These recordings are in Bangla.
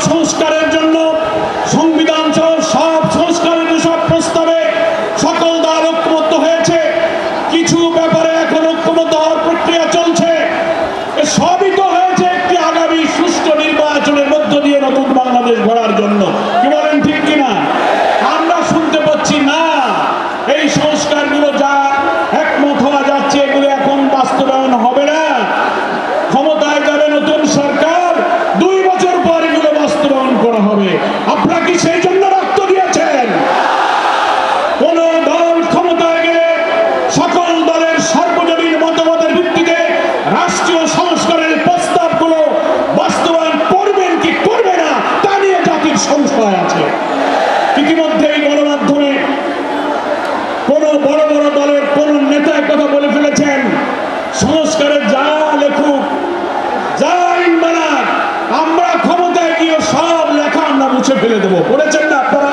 সংস্কারের জন্য সংবিধান সহ সব সংস্কারের সব প্রস্তাবে সকল দল ঐক্যমত্য হয়েছে। কিছু ব্যাপারে এখন ঐক্যমত্য হওয়ার প্রক্রিয়া চলছে। সবই তো হয়েছে একটি আগামী সুষ্ঠু নির্বাচনের মধ্য দিয়ে নতুন বাংলাদেশ গড়ার জন্য। কি বলেন, ঠিক কিনা? আমরা শুনতে পাচ্ছি না এই সংস্কারগুলো যা একমত হওয়া যাচ্ছে এগুলো এখন বাস্তবায়ন হবে না। ক্ষমতায় যাবে নতুন সরকার, 2 বছর পর এগুলো বাস্তবায়ন করা হবে। আপনারা কি সেই জন্য রক্ত দিয়েছেন? কোন দল ক্ষমতায় গেলে সকল দলের সার্বজনীন মতামতের ভিত্তিতে রাষ্ট্রীয় সংস্কারের প্রস্তাবগুলো বাস্তবায়ন করবেন কি করবে না তা নিয়ে জাতির সংশয় আছে। ইতিমধ্যেই গণমাধ্যমে কোন বড় বড় দলের কোন নেতা কথা বলে ফেলেছেন, সংস্কারের যা লেখুক যা আইন বানাক আমরা ক্ষমতায় গিয়ে সব লেখা আমরা মুছে ফেলে দেবো। বলেছেন না আপনারা?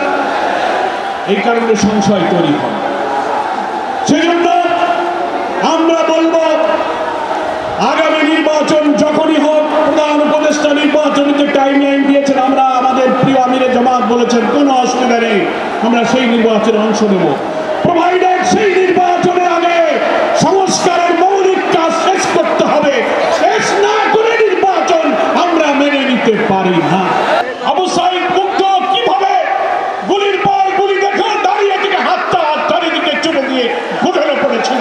এই কারণে সংশয় তৈরি হয়। সেজন্য আমরা বলবো আগামী নির্বাচন যখনই হোক, প্রধান উপদেষ্টা নির্বাচনীতে টাইমলাইন দিয়েছেন, আমরা আমাদের প্রিয় আমিরে জামাত বলেছেন কোনো অসুবিধা নেই, আমরা সেই নির্বাচনে অংশ নেব, প্রোভাইডেড সেই নির্বাচনের আগে সংস্কারের মৌলিক কাজ শেষ করতে হবে। শেষ না করে নির্বাচন আমরা মেনে নিতে পারি না। আবু সাইদ মুগ্ধ কিভাবে গুলির পর গুলি দেখে দাঁড়িয়ে থেকে হাতটা চারিদিকে চলে দিয়ে ঘুরে পড়েছিল।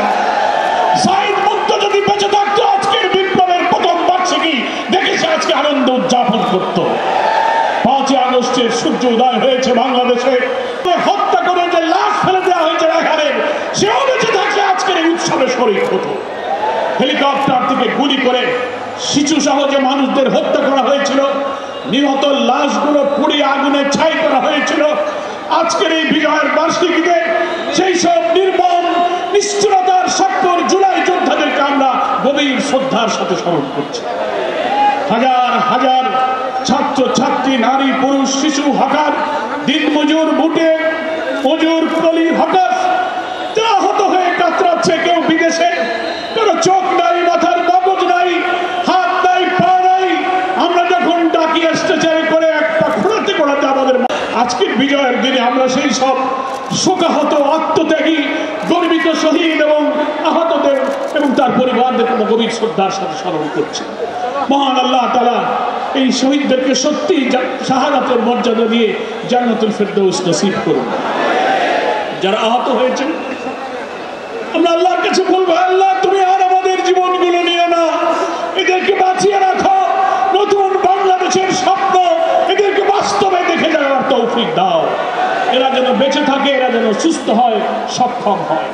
সাইদ মুগ্ধ যদি বেঁচে থাকতো আজকের বিপ্লবের প্রথম বার্ষিকী দেখেছে আজকে আনন্দ উদযাপন করত। 5 আগস্টের সূর্য উদয় হয়েছে বাংলাদেশে, হত্যা করে যে লাশ ফেলে দেওয়া হয়েছে এখানে, সেও বেঁচে থাকলে আজকের এই উৎসবে শরীক হতো। হেলিকপ্টার থেকে গুলি করে শিশু সহ যে মানুষদের হত্যা করা হয়েছিল, নিহত লাশগুলো পুড়িয়ে আগুনে ছাই করা হয়েছিল। আজকের এই বিজয়ের বার্ষিকীতে সেই সব নির্মম নিষ্ঠুরতার সত্তর জুলাই যোদ্ধাদেরকে আমরা গভীর শ্রদ্ধার সাথে স্মরণ করছি। হাজার হাজার ছাত্র ছাত্রী, নারী পুরুষ, শিশু, হকার, দিনমজুর, বুটে মজুর, কলি, হকার আহত হয়ে কাতরাচ্ছে। কেউ বিদেশে, কারো চোখ নাই, মাথার মগজ নাই, হাত নাই, পা নাই। আমরা যখন ডাকি স্ট্রেচারে করে একটা ঘোরাতে ঘোরাতে আমাদের আজকের বিজয়ের দিনে আমরা সেই সব শোকাহত, আত্মত্যাগী, গর্বিত শহীদ এবং আহতদের এবং তার পরিবারদের গভীর শ্রদ্ধার সাথে স্মরণ করছি। মহান আল্লাহ তাআলা এই শহীদদেরকে সত্যি শাহাদাতের মর্যাদা দিয়ে জান্নাতুল ফেরদৌস নসিব করুন। যারা আহত হয়েছেন আমরা আল্লাহর কাছে বলবো, আল্লাহ তুমি আর আমাদের জীবনগুলো নিয়ে না, এদেরকে বাঁচিয়ে রাখো। নতুন বাংলাদেশের স্বপ্ন এদেরকে বাস্তবে দেখে যাওয়ার তৌফিক দাও। এরা যেন বেঁচে থাকে, এরা যেন সুস্থ হয়, সক্ষম হয়।